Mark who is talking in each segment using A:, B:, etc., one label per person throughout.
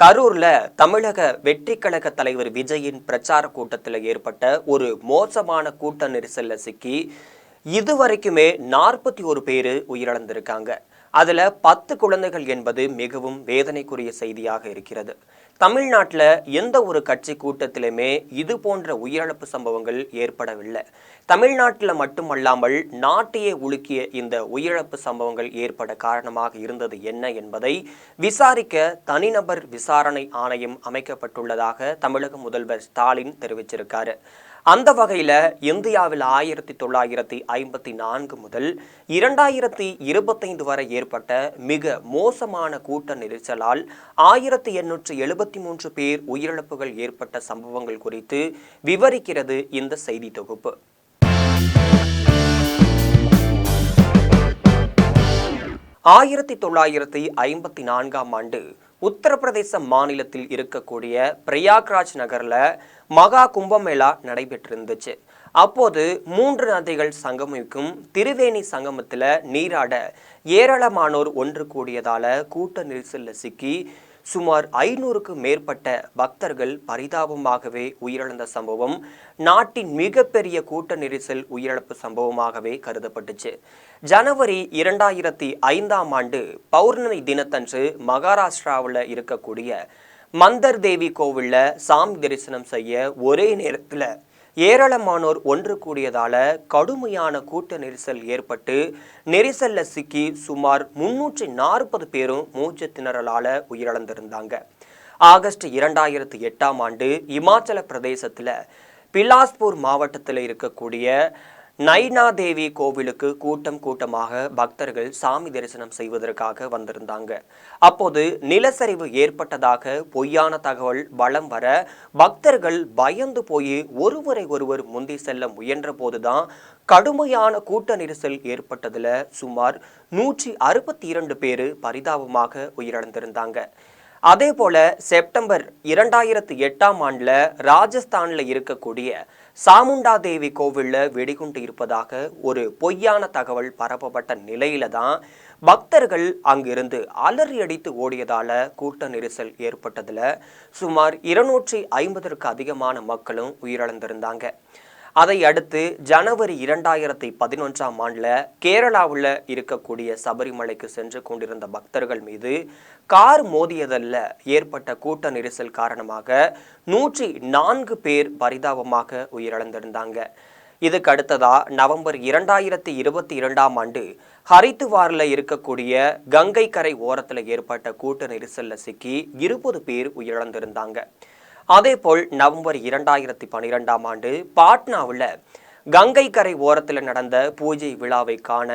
A: கரூர்ல தமிழக வெற்றி கழக தலைவர் விஜயின் பிரச்சார கூட்டத்தில் ஏற்பட்ட ஒரு மோசமான கூட்ட நெரிசல்ல சிக்கி இதுவரைக்குமே 41 பேர் உயிரிழந்திருக்காங்க. அதுல 10 குழந்தைகள் என்பது மிகவும் வேதனைக்குரிய செய்தியாக இருக்கிறது. தமிழ்நாட்டில் எந்த ஒரு கட்சி கூட்டத்திலுமே இது போன்ற உயிரிழப்பு சம்பவங்கள் ஏற்படவில்லை. தமிழ்நாட்டில் மட்டுமல்லாமல் நாட்டையே உலுக்கிய இந்த உயிரிழப்பு சம்பவங்கள் ஏற்பட காரணமாக இருந்தது என்ன என்பதை விசாரிக்க தனிநபர் விசாரணை ஆணையம் அமைக்கப்பட்டுள்ளதாக தமிழக முதல்வர் ஸ்டாலின் தெரிவிச்சிருக்காரு. அந்த வகையில் இந்தியாவில் 1954 முதல் 2025 வரை ஏற்பட்ட மிக மோசமான கூட்ட நெரிசலால் 1873 பேர் உயிரிழப்புகள் ஏற்பட்ட சம்பவங்கள் குறித்து விவரிக்கிறது இந்த செய்தி தொகுப்பு. 1954ஆம் ஆண்டு உத்தரப்பிரதேச மாநிலத்தில் இருக்கக்கூடிய பிரயாக்ராஜ் நகர்ல மகா கும்பமேளா நடைபெற்றிருந்துச்சு. அப்போது 3 நதிகள் சங்கமிக்கும் திரிவேணி சங்கமத்தில் நீராட ஏராளமானோர் ஒன்று கூடியதால கூட்ட நெரிசல்ல சிக்கி சுமார் 500க்கும் மேற்பட்ட பக்தர்கள் பரிதாபமாகவே உயிரிழந்த சம்பவம் நாட்டின் மிகப்பெரிய கூட்ட நெரிசல் உயிரிழப்பு சம்பவமாகவே கருதப்பட்டுச்சு. ஜனவரி 2005ஆம் ஆண்டு பௌர்ணமி தினத்தன்று மகாராஷ்டிராவில் இருக்கக்கூடிய மந்தர் தேவி கோவில்ல சாமி தரிசனம் செய்ய ஒரே நேரத்தில் ஏராளமானோர் ஒன்று கூடியதால கடுமையான கூட்ட நெரிசல் ஏற்பட்டு நெரிசல்ல சிக்கி சுமார் 340 பேரும் மூச்சு திணறலால உயிரிழந்திருந்தாங்க. ஆகஸ்ட் 2008ஆம் ஆண்டு இமாச்சல பிரதேசத்தில் பிலாஸ்பூர் மாவட்டத்தில் இருக்கக்கூடிய நைனா தேவி கோவிலுக்கு கூட்டமாக பக்தர்கள் சாமி தரிசனம் செய்வதற்காக வந்திருந்தாங்க. அப்போது நிலச்சரிவு ஏற்பட்டதாக பொய்யான தகவல் வலம் வர பக்தர்கள் பயந்து போய் ஒருவரை ஒருவர் முந்தி செல்ல முயன்ற போதுதான் கடுமையான கூட்ட நெரிசல் ஏற்பட்டதுல சுமார் 162 பேர் பரிதாபமாக உயிரிழந்திருந்தாங்க. அதே போல செப்டம்பர் 2008ஆம் ஆண்டுல ராஜஸ்தான்ல இருக்கக்கூடிய சாமுண்டா தேவி கோவில்ல வெடிகுண்டு இருப்பதாக ஒரு பொய்யான தகவல் பரப்பப்பட்ட நிலையில தான் பக்தர்கள் அங்கிருந்து அலறி அடித்து ஓடியதால கூட்ட நெரிசல் ஏற்பட்டதுல சுமார் 250ற்கு அதிகமான மக்களும் உயிரிழந்திருந்தாங்க. அதை அடுத்து ஜனவரி 2011ஆம் ஆண்டுல கேரளாவில் இருக்கக்கூடிய சபரிமலைக்கு சென்று கொண்டிருந்த பக்தர்கள் மீது கார் மோதியதில் ஏற்பட்ட கூட்ட நெரிசல் காரணமாக 104 பேர் பரிதாபமாக உயிரிழந்திருந்தாங்க. இதுக்கு அடுத்ததா நவம்பர் 2022ஆம் ஆண்டு ஹரித்துவாரில் இருக்கக்கூடிய கங்கை கரை ஓரத்தில் ஏற்பட்ட கூட்ட நெரிசல்ல சிக்கி 20 பேர் உயிரிழந்திருந்தாங்க. அதேபோல் நவம்பர் 2012ஆம் ஆண்டு பாட்னாவில் கங்கை கரை ஓரத்தில் நடந்த பூஜை விழாவை காண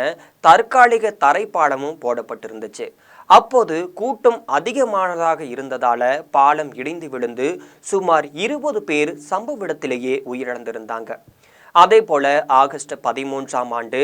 A: தற்காலிக தரைப்பாலமும் போடப்பட்டிருந்துச்சு. அப்போது கூட்டம் அதிகமானதாக இருந்ததால பாலம் இடிந்து விழுந்து சுமார் 20 பேர் சம்பவ இடத்திலேயே உயிரிழந்திருந்தாங்க. அதே போல ஆகஸ்ட் 13ஆம் ஆண்டு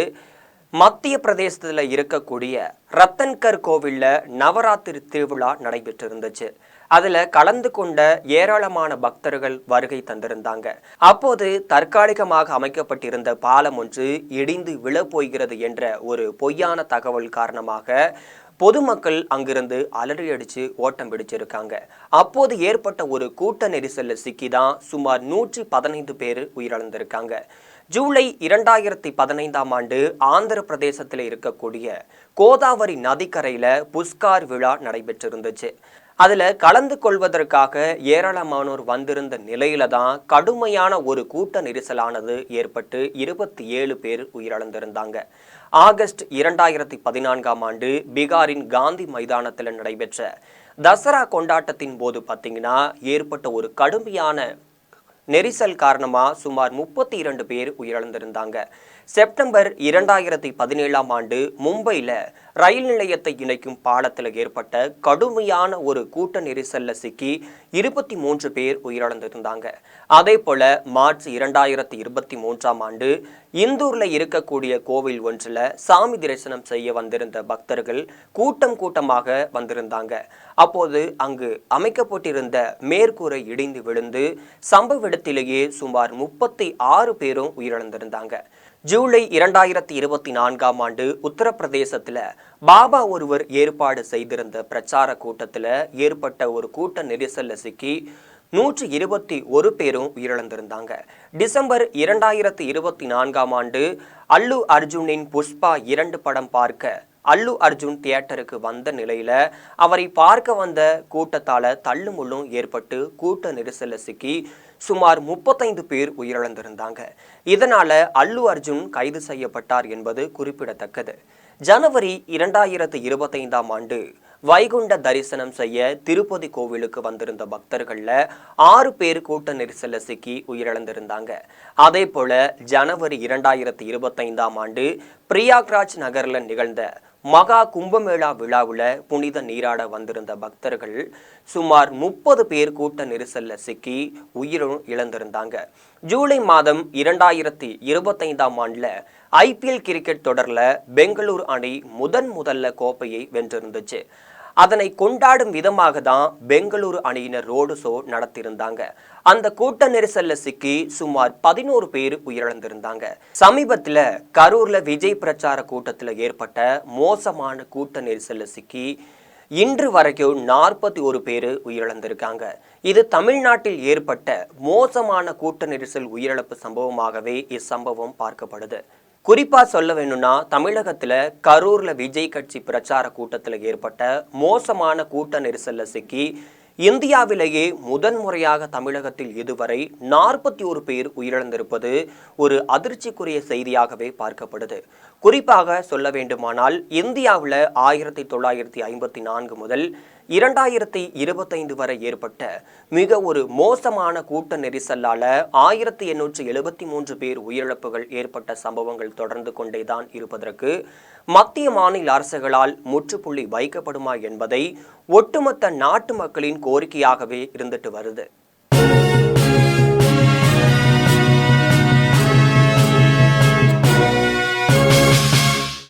A: மத்திய பிரதேசத்தில் இருக்கக்கூடிய ரத்தன்கர் கோவில்ல நவராத்திரி திருவிழா நடைபெற்றிருந்துச்சு. அதுல கலந்து கொண்ட ஏராளமான பக்தர்கள் வருகை தந்திருந்தாங்க. அப்போது தற்காலிகமாக அமைக்கப்பட்டிருந்த பாலம் ஒன்று இடிந்து விழப்போகிறது என்ற ஒரு பொய்யான தகவல் காரணமாக பொதுமக்கள் அங்கிருந்து அலறி அடிச்சு ஓட்டம் பிடிச்சிருக்காங்க. அப்போது ஏற்பட்ட ஒரு கூட்ட நெரிசல்ல சிக்கிதான் சுமார் 115 பேர் உயிரிழந்திருக்காங்க. ஜூலை 2015ஆம் ஆண்டு ஆந்திர பிரதேசத்தில் இருக்கக்கூடிய கோதாவரி நதிக்கரையில புஷ்கார் விழா நடைபெற்றிருந்துச்சு. அதுல கலந்து கொள்வதற்காக ஏராளமானோர் வந்திருந்த நிலையில தான் கடுமையான ஒரு கூட்ட நெரிசலானது ஏற்பட்டு 27 பேர் உயிரிழந்திருந்தாங்க. ஆகஸ்ட் 2014ஆம் ஆண்டு பீகாரின் காந்தி மைதானத்தில் நடைபெற்ற தசரா கொண்டாட்டத்தின் போது பார்த்தீங்கன்னா ஏற்பட்ட ஒரு கடுமையான நெரிசல் காரணமா சுமார் 32 பேர் உயிரிழந்திருந்தாங்க. செப்டம்பர் 2017ஆம் ஆண்டு மும்பையில ரயில் நிலையத்தை இணைக்கும் பாலத்தில் ஏற்பட்ட கடுமையான ஒரு கூட்ட நெரிசல்ல சிக்கி 23 பேர் உயிரிழந்திருந்தாங்க. அதே போல மார்ச் 2023ஆம் ஆண்டு இந்தூர்ல இருக்கக்கூடிய கோவில் ஒன்றில் சாமி தரிசனம் செய்ய வந்திருந்த பக்தர்கள் கூட்டமாக வந்திருந்தாங்க. அப்போது அங்கு அமைக்கப்பட்டிருந்த மேற்கூரை இடிந்து விழுந்து சம்பவ இடத்திலேயே சுமார் 36 பேரும் உயிரிழந்திருந்தாங்க. ஜூலை 2024ஆம் ஆண்டு உத்தரப்பிரதேசத்துல பாபா ஒருவர் ஏற்பாடு செய்திருந்த பிரச்சார கூட்டத்தில் ஏற்பட்ட ஒரு கூட்ட நெரிசல்ல சிக்கி 121 பேரும் உயிரிழந்திருந்தாங்க. டிசம்பர் 2024ஆம் ஆண்டு அல்லு அர்ஜுனின் புஷ்பா 2 படம் பார்க்க அல்லு அர்ஜுன் தியேட்டருக்கு வந்த நிலையில அவரை பார்க்க வந்த கூட்டத்தால தள்ளுமுள்ளும் ஏற்பட்டு கூட்ட நெரிசல்ல சிக்கி சுமார் 35 பேர் உயிரிழந்திருந்தாங்க. இதனால அல்லு அர்ஜுன் கைது செய்யப்பட்டார் என்பது குறிப்பிடத்தக்கது. ஜனவரி 2025ஆம் ஆண்டு வைகுண்ட தரிசனம் செய்ய திருப்பதி கோவிலுக்கு வந்திருந்த பக்தர்கள்ல 6 பேர் கூட்ட நெரிசல்ல சிக்கி உயிரிழந்திருந்தாங்க. அதே போல ஜனவரி 2025ஆம் ஆண்டு பிரியாக்ராஜ் நகர்ல நிகழ்ந்த மகா கும்பமேளா விழாவுல புனித நீராட வந்திருந்த பக்தர்கள் சுமார் 30 பேர் கூட்ட நெரிசல்ல சிக்கி உயிரும் இழந்திருந்தாங்க. ஜூலை மாதம் 2025ஆம் ஆண்டுல IPL கிரிக்கெட் தொடர்ல பெங்களூரு அணி முதல்ல கோப்பையை வென்றிருந்துச்சு. அதனை கொண்டாடும் விதமாக தான் பெங்களூரு அணியினர் ரோடு ஷோ நடத்தியிருந்தாங்க. அந்த கூட்ட நெரிசல்ல சிக்கி சுமார் 11 பேர் உயிரிழந்திருந்தாங்க. சமீபத்துல கரூர்ல விஜய் பிரச்சார கூட்டத்தில் ஏற்பட்ட மோசமான கூட்ட நெரிசல்ல சிக்கி இன்று வரைக்கும் 41 பேர் உயிரிழந்திருக்காங்க. இது தமிழ்நாட்டில் ஏற்பட்ட மோசமான கூட்ட நெரிசல் உயிரிழப்பு சம்பவமாகவே இச்சம்பவம் பார்க்கப்படுது. குறிப்பா சொல்ல வேணும்னா தமிழகத்துல கரூர்ல விஜய் கட்சி பிரச்சார கூட்டத்தில் ஏற்பட்ட மோசமான கூட்ட நெரிசல்ல சிக்கி இந்தியாவிலேயே முதன்முறையாக தமிழகத்தில் இதுவரை 41 பேர் உயிரிழந்திருப்பது ஒரு அதிர்ச்சிக்குரிய செய்தியாகவே பார்க்கப்படுது. குறிப்பாக சொல்ல வேண்டுமானால் இந்தியாவில் 1954 முதல் 2025 வரை ஏற்பட்ட மிக ஒரு மோசமான கூட்ட நெரிசலால 1873 பேர் உயிரிழப்புகள் ஏற்பட்ட சம்பவங்கள் தொடர்ந்து கொண்டேதான் இருப்பதற்கு மத்திய மாநில அரசுகளால் முற்றுப்புள்ளி வைக்கப்படுமா என்பதை ஒட்டுமொத்த நாட்டு மக்களின் கோரிக்கையாகவே இருந்துட்டு வருது.